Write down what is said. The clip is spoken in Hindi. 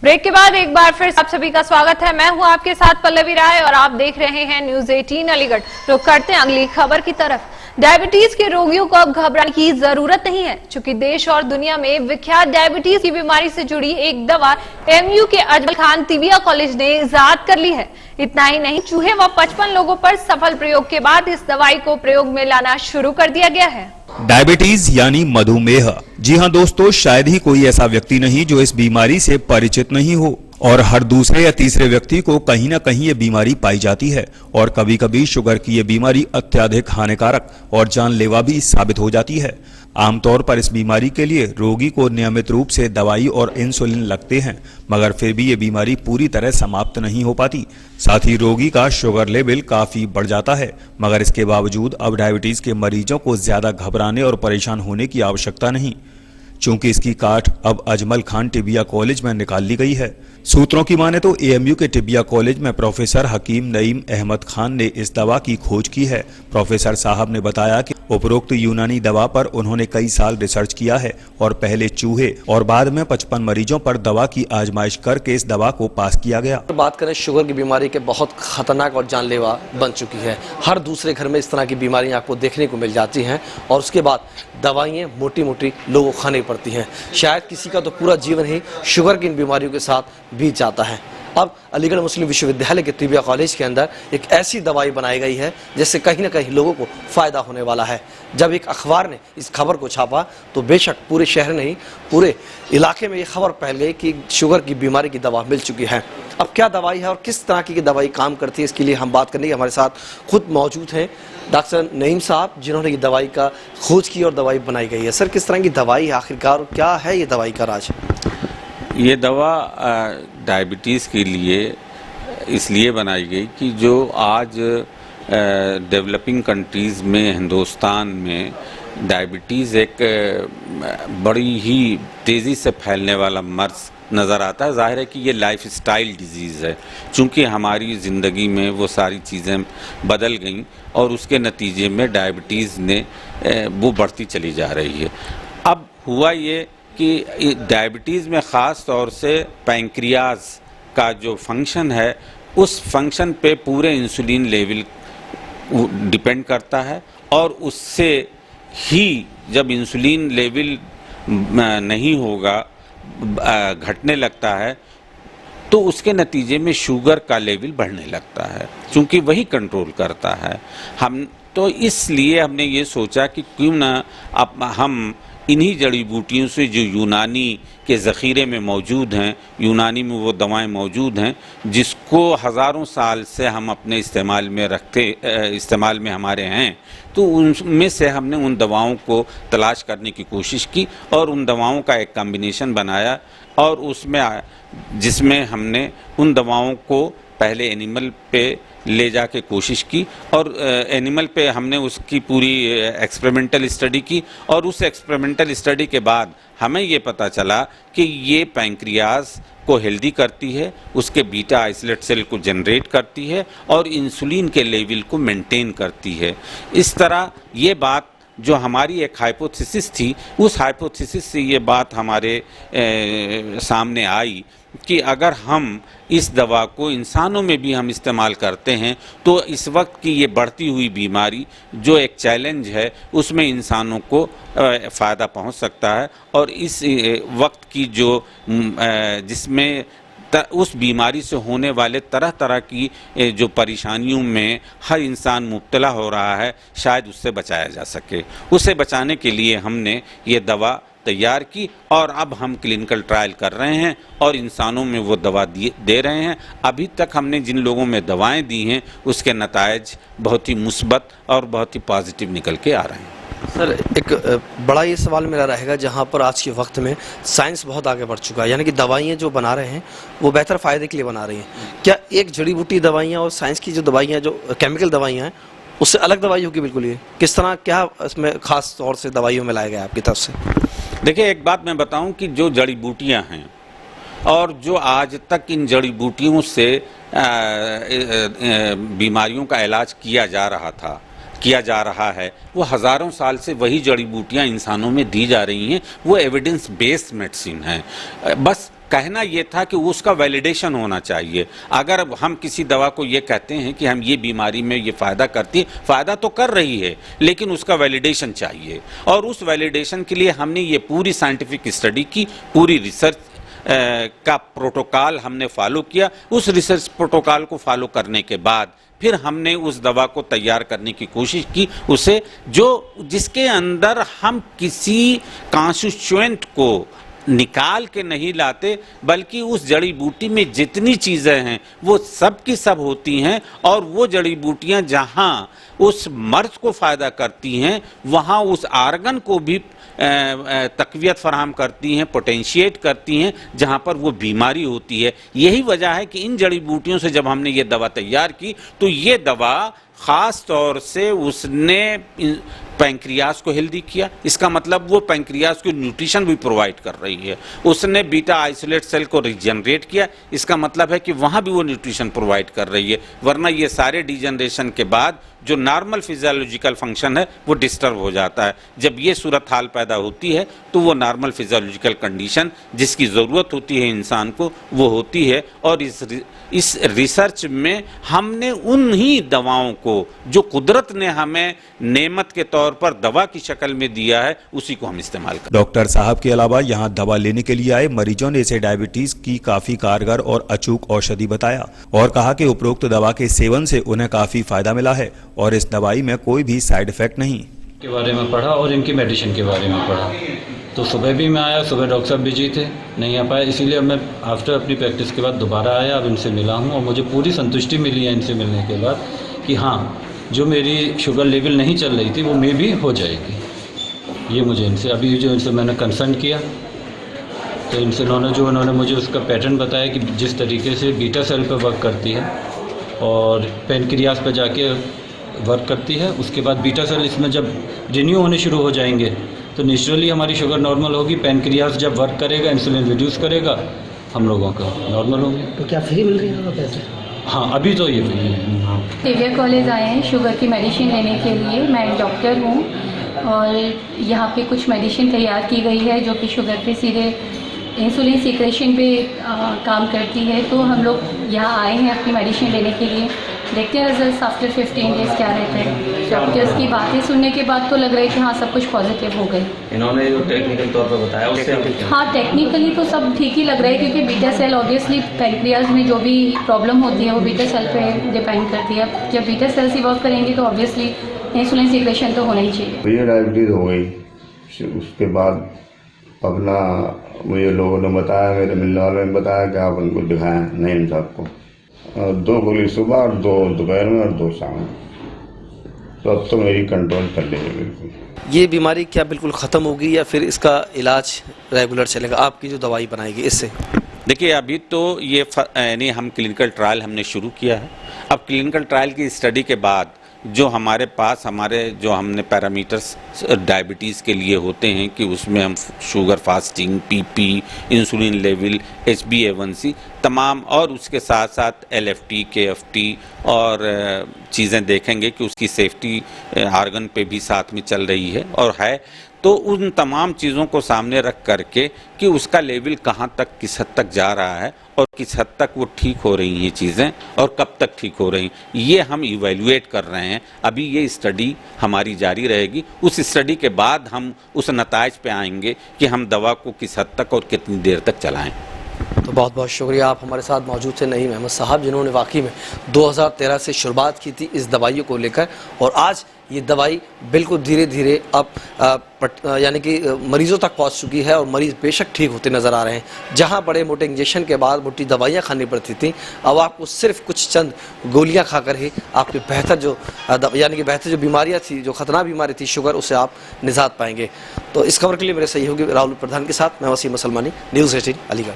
ब्रेक के बाद एक बार फिर आप सभी का स्वागत है। मैं हूं आपके साथ पल्लवी राय और आप देख रहे हैं न्यूज 18 अलीगढ़। रुक करते हैं अगली खबर की तरफ। डायबिटीज के रोगियों को अब घबराने की जरूरत नहीं है, क्योंकि देश और दुनिया में विख्यात डायबिटीज की बीमारी से जुड़ी एक दवा एमयू के अजमल खान तिबिया कॉलेज ने इजाद कर ली है। इतना ही नहीं, चूहे व 55 लोगों पर सफल प्रयोग के बाद इस दवाई को प्रयोग में लाना शुरू कर दिया गया है। डायबिटीज यानी मधुमेह। जी हां दोस्तों, शायद ही कोई ऐसा व्यक्ति नहीं जो इस बीमारी से परिचित नहीं हो, और हर दूसरे या तीसरे व्यक्ति को कहीं ना कहीं ये बीमारी पाई जाती है। और कभी कभी शुगर की ये बीमारी अत्यधिक हानिकारक और जानलेवा भी साबित हो जाती है। आमतौर पर इस बीमारी के लिए रोगी को नियमित रूप से दवाई और इंसुलिन लगते हैं, मगर फिर भी ये बीमारी पूरी तरह समाप्त नहीं हो पाती। साथ ही रोगी का शुगर लेवल काफी बढ़ जाता है, मगर इसके बावजूद अब डायबिटीज के मरीजों को ज्यादा घबराने और परेशान होने की आवश्यकता नहीं, चूंकि इसकी काट अब अजमल खान टिबिया कॉलेज में निकाल ली गई है। सूत्रों की माने तो एएमयू के टिबिया कॉलेज में प्रोफेसर हकीम नईम अहमद खान ने इस दवा की खोज की है। प्रोफेसर साहब ने बताया कि उपरोक्त यूनानी दवा पर उन्होंने कई साल रिसर्च किया है और पहले चूहे और बाद में 55 मरीजों पर दवा की आजमाइश करके इस दवा को पास किया गया। बात करें शुगर की बीमारी के बहुत खतरनाक और जानलेवा बन चुकी है। हर दूसरे घर में इस तरह की बीमारियां आपको देखने को मिल जाती हैं और उसके बाद दवाइयाँ मोटी मोटी लोगों को खानी पड़ती हैं। शायद किसी का तो पूरा जीवन ही शुगर की इन बीमारियों के साथ बीत जाता है। अब अलीगढ़ मुस्लिम विश्वविद्यालय के तिबिया कॉलेज के अंदर एक ऐसी दवाई बनाई गई है जिससे कहीं ना कहीं लोगों को फायदा होने वाला है। जब एक अखबार ने इस खबर को छापा तो बेशक पूरे शहर नहीं, पूरे इलाके में ये खबर फैल गई कि शुगर की बीमारी की दवा मिल चुकी है। अब क्या दवाई है और किस तरह की दवाई काम करती है, इसके लिए हम बात करने के हमारे साथ खुद मौजूद हैं डॉक्टर नईम साहब, जिन्होंने ये दवाई का खोज की और दवाई बनाई गई है। सर, किस तरह की दवाई आखिरकार, क्या है ये दवाई का राज? ये दवा डायबिटीज़ के लिए इसलिए बनाई गई कि जो आज डेवलपिंग कंट्रीज़ में, हिंदुस्तान में डायबिटीज़ एक बड़ी ही तेज़ी से फैलने वाला मर्ज़ नज़र आता है। ज़ाहिर है कि ये लाइफ स्टाइल डिजीज़ है, चूँकि हमारी ज़िंदगी में वो सारी चीज़ें बदल गईं और उसके नतीजे में डायबिटीज़ ने वो बढ़ती चली जा रही है। अब हुआ ये कि डायबिटीज़ में ख़ास तौर से पैंक्रियाज का जो फंक्शन है, उस फंक्शन पे पूरे इंसुलिन लेवल डिपेंड करता है, और उससे ही जब इंसुलिन लेवल नहीं होगा, घटने लगता है, तो उसके नतीजे में शुगर का लेवल बढ़ने लगता है, क्योंकि वही कंट्रोल करता है। हम तो इसलिए हमने ये सोचा कि क्यों ना अब हम इन्हीं जड़ी बूटियों से जो यूनानी के ज़ख़ीरे में मौजूद हैं, यूनानी में वो दवाएं मौजूद हैं जिसको हज़ारों साल से हम अपने इस्तेमाल में हमारे हैं, तो उनमें से हमने उन दवाओं को तलाश करने की कोशिश की और उन दवाओं का एक कॉम्बिनेशन बनाया, और उसमें जिसमें हमने उन दवाओं को पहले एनिमल पे ले जाके कोशिश की, और एनिमल पे हमने उसकी पूरी एक्सपेरिमेंटल स्टडी की, और उस एक्सपेरिमेंटल स्टडी के बाद हमें ये पता चला कि ये पैंक्रियाज को हेल्दी करती है, उसके बीटा आइसोलेट सेल को जनरेट करती है और इंसुलिन के लेवल को मेंटेन करती है। इस तरह ये बात जो हमारी एक हाइपोथेसिस थी, उस हाइपोथेसिस से ये बात हमारे सामने आई कि अगर हम इस दवा को इंसानों में भी हम इस्तेमाल करते हैं तो इस वक्त की ये बढ़ती हुई बीमारी जो एक चैलेंज है, उसमें इंसानों को फ़ायदा पहुंच सकता है। और इस वक्त की जो जिसमें उस बीमारी से होने वाले तरह तरह की जो परेशानियों में हर इंसान मुब्तला हो रहा है, शायद उससे बचाया जा सके। उसे बचाने के लिए हमने ये दवा तैयार की और अब हम क्लिनिकल ट्रायल कर रहे हैं और इंसानों में वो दवा दे रहे हैं। अभी तक हमने जिन लोगों में दवाएं दी हैं उसके नतायज बहुत ही मुस्बत और बहुत ही पॉजिटिव निकल के आ रहे हैं। सर, एक बड़ा ये सवाल मेरा रहेगा, जहाँ पर आज के वक्त में साइंस बहुत आगे बढ़ चुका है, यानी कि दवाइयाँ जो बना रहे हैं वो बेहतर फ़ायदे के लिए बना रही हैं। क्या एक जड़ी बूटी दवाइयाँ और साइंस की जो दवाइयाँ, जो केमिकल दवाइयाँ हैं, उससे अलग दवाई होगी बिल्कुल? ये किस तरह, क्या इसमें ख़ास तौर से दवाइयों में लाया गया आपकी तरफ से? देखिए, एक बात मैं बताऊं कि जो जड़ी बूटियां हैं और जो आज तक इन जड़ी बूटियों से बीमारियों का इलाज किया जा रहा है, वो हज़ारों साल से वही जड़ी बूटियां इंसानों में दी जा रही हैं। वो एविडेंस बेस्ड मेडिसिन है। बस कहना ये था कि उसका वैलिडेशन होना चाहिए। अगर हम किसी दवा को ये कहते हैं कि हम ये बीमारी में ये फ़ायदा करती है, फ़ायदा तो कर रही है, लेकिन उसका वैलिडेशन चाहिए। और उस वैलिडेशन के लिए हमने ये पूरी साइंटिफिक स्टडी की, पूरी रिसर्च का प्रोटोकॉल हमने फॉलो किया। उस रिसर्च प्रोटोकॉल को फॉलो करने के बाद फिर हमने उस दवा को तैयार करने की कोशिश की, उसे जिसके अंदर हम किसी कॉन्स्टिट्यूएंट को निकाल के नहीं लाते, बल्कि उस जड़ी बूटी में जितनी चीज़ें हैं वो सब की सब होती हैं, और वो जड़ी बूटियां जहां उस मर्ज को फ़ायदा करती हैं वहां उस आर्गन को भी तकवियत फराहम करती हैं, पोटेंशिएट करती हैं जहां पर वो बीमारी होती है। यही वजह है कि इन जड़ी बूटियों से जब हमने ये दवा तैयार की तो ये दवा ख़ास तौर से उसने पैंक्रियाज को हेल्दी किया। इसका मतलब वो पैंक्रियाज को न्यूट्रिशन भी प्रोवाइड कर रही है। उसने बीटा आइसोलेट सेल को रिजनरेट किया। इसका मतलब है कि वहाँ भी वो न्यूट्रिशन प्रोवाइड कर रही है, वरना ये सारे डिजनरेशन के बाद जो नॉर्मल फिजियोलॉजिकल फंक्शन है वो डिस्टर्ब हो जाता है। जब ये सूरत हाल पैदा होती है तो वो नॉर्मल फिजियोलॉजिकल कंडीशन जिसकी ज़रूरत होती है इंसान को वो होती है। और इस रिसर्च में हमने उन्हीं दवाओं को जो कुदरत ने हमें नेमत के तौर पर दवा की शक्ल में दिया है उसी को हम इस्तेमाल करें। डॉक्टर साहब के अलावा यहाँ दवा लेने के लिए आए मरीजों ने इसे डायबिटीज की काफी कारगर और अचूक औषधि बताया और कहा कि उपरोक्त दवा के सेवन से उन्हें काफी फायदा मिला है और इस दवाई में कोई भी साइड इफेक्ट नहीं। के बारे में पढ़ा और इनकी मेडिसिन के बारे में पढ़ा, तो सुबह भी मैं आया, सुबह डॉक्टर साहब बिजी थे, नहीं आ पाए, इसीलिए मैं आफ्टर अपनी प्रैक्टिस के बाद दोबारा आया, अब इनसे मिला हूँ और मुझे पूरी संतुष्टि मिली है इनसे मिलने के बाद कि हाँ, जो मेरी शुगर लेवल नहीं चल रही थी वो मे भी हो जाएगी। ये मुझे इनसे अभी जो इनसे मैंने कंसल्ट किया तो इनसे उन्होंने मुझे उसका पैटर्न बताया कि जिस तरीके से बीटा सेल पर वर्क करती है और पेनक्रियास पर जाके वर्क करती है, उसके बाद बीटा सेल इसमें जब रिन्यू होने शुरू हो जाएंगे तो नेचुरली हमारी शुगर नॉर्मल होगी। पेनक्रियास जब वर्क करेगा, इंसुलिन रिड्यूस करेगा, हम लोगों का नॉर्मल होंगे। तो क्या फ्री मिल रही है पैसे? हाँ, अभी तो ये फ्री है। हाँ। जेवियर कॉलेज आए हैं शुगर की मेडिसिन लेने के लिए। मैं एक डॉक्टर हूँ और यहाँ पे कुछ मेडिसिन तैयार की गई है जो कि शुगर पे सीधे इंसुलिन सीक्रेशन पे काम करती है। तो हम लोग यहाँ आए हैं अपनी मेडिसिन लेने के लिए। देखते हैं रिजल्ट्स आफ्टर 15 डेज क्या रहते हैं। डॉक्टर्स की बातें सुनने के बाद तो लग रहा है कि हाँ, सब कुछ पॉजिटिव हो गई। इन्होंने जो टेक्निकल तौर पर बताया उससे हाँ, टेक्निकली तो सब ठीक ही लग रहा है क्योंकि बीटा सेल ऑब्वियसली पैंक्रियाज में जो भी प्रॉब्लम होती है वो बीटा सेल पे डिपेंड करती है। जब बीटा सेल्स ही वर्क करेंगे तो ऑब्वियसली इंसुलिन सीक्रेशन तो होना ही चाहिए। ये डायबिटीज़ हो गई, उसके बाद अपना मुझे लोगों ने बताया, मेरे मिलने वालों ने बताया कि आप उनको दिखाएं नईम साहब को। 2 गोली सुबह और 2 दोपहर में और 2 शाम में, तो अब तो मेरी कंट्रोल कर रही है बिल्कुल। ये बीमारी क्या बिल्कुल ख़त्म होगी या फिर इसका इलाज रेगुलर चलेगा? आपकी जो दवाई बनाएगी इससे? देखिए, अभी तो ये यानी हम क्लिनिकल ट्रायल हमने शुरू किया है। अब क्लिनिकल ट्रायल की स्टडी के बाद जो हमारे पास जो हमने पैरामीटर्स डायबिटीज़ के लिए होते हैं कि उसमें हम sugar fasting, PP, insulin level, HbA1c तमाम, और उसके साथ साथ LFT, KFT और चीज़ें देखेंगे कि उसकी सेफ्टी आर्गन पे भी साथ में चल रही है और है। तो उन तमाम चीज़ों को सामने रख करके कि उसका लेवल कहाँ तक, किस हद तक जा रहा है और किस हद तक वो ठीक हो रही हैं चीज़ें और कब तक ठीक हो रही, ये हम इवैल्यूएट कर रहे हैं। अभी ये स्टडी हमारी जारी रहेगी। उस स्टडी के बाद हम उस नताइज पे आएंगे कि हम दवा को किस हद तक और कितनी देर तक चलाएं। तो बहुत बहुत शुक्रिया, आप हमारे साथ मौजूद थे नईम अहमद साहब, जिन्होंने वाकई में 2013 से शुरुआत की थी इस दवाइयों को लेकर और आज ये दवाई बिल्कुल धीरे धीरे अब यानी कि मरीजों तक पहुंच चुकी है और मरीज बेशक ठीक होते नज़र आ रहे हैं। जहां बड़े मोटे इंजेक्शन के बाद मोटी दवाइयां खानी पड़ती थी, अब आपको सिर्फ कुछ चंद गोलियां खाकर ही आपकी बेहतर जो बीमारियां थी, जो खतरनाक बीमारी थी शुगर, उससे आप निजात पाएंगे। तो इस खबर के लिए मेरे सहयोगी राहुल प्रधान के साथ मैं वसीम मुसलमानी, न्यूज़ 18 अलीगढ़।